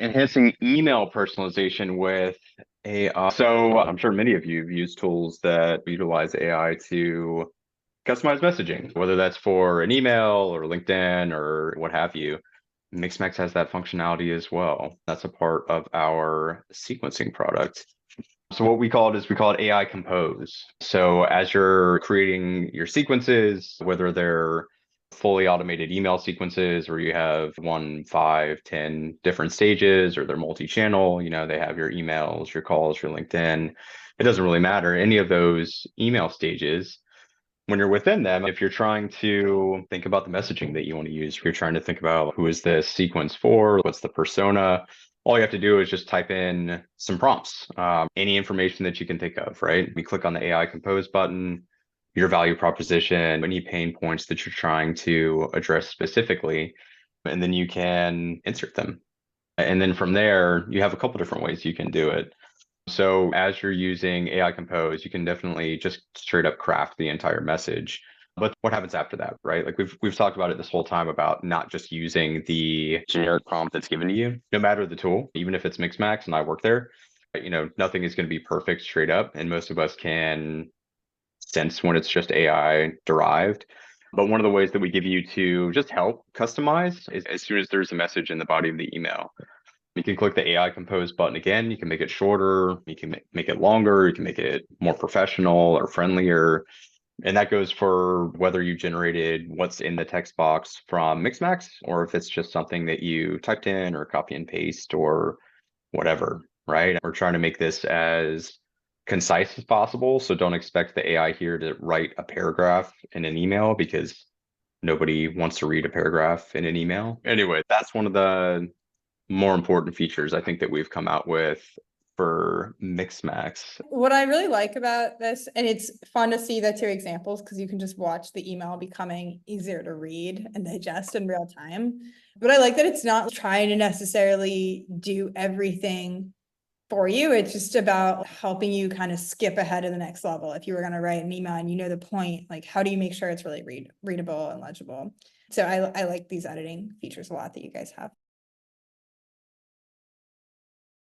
enhancing email personalization with AI. So I'm sure many of you have used tools that utilize AI to customize messaging, whether that's for an email or LinkedIn or what have you. Mixmax has that functionality as well. That's a part of our sequencing product. So what we call it AI Compose. So as you're creating your sequences, whether they're fully automated email sequences where you have 1, 5, 10 different stages, or they're multi-channel, they have your emails, your calls, your LinkedIn. It doesn't really matter. Any of those email stages, when you're within them, if you're trying to think about the messaging that you want to use, if you're trying to think about who is this sequence for, what's the persona, all you have to do is just type in some prompts, any information that you can think of, right? We click on the AI Compose button, your value proposition, any pain points that you're trying to address specifically, and then you can insert them. And then from there, you have a couple different ways you can do it. So as you're using AI Compose, you can definitely just straight up craft the entire message. But what happens after that, right? Like we've talked about it this whole time about not just using the generic prompt that's given to you, no matter the tool, even if it's Mixmax and I work there, nothing is going to be perfect straight up. And most of us can sense when it's just AI derived. But one of the ways that we give you to just help customize is as soon as there's a message in the body of the email, you can click the AI Compose button again. You can make it shorter, you can make it longer, you can make it more professional or friendlier. And that goes for whether you generated what's in the text box from Mixmax, or if it's just something that you typed in or copy and paste or whatever, right? We're trying to make this as concise as possible. So don't expect the AI here to write a paragraph in an email, because nobody wants to read a paragraph in an email. Anyway, that's one of the more important features I think that we've come out with for Mixmax. What I really like about this, and it's fun to see the two examples because you can just watch the email becoming easier to read and digest in real time. But I like that it's not trying to necessarily do everything for you. It's just about helping you kind of skip ahead to the next level. If you were going to write an email and you know the point, like how do you make sure it's really readable and legible? So I like these editing features a lot that you guys have.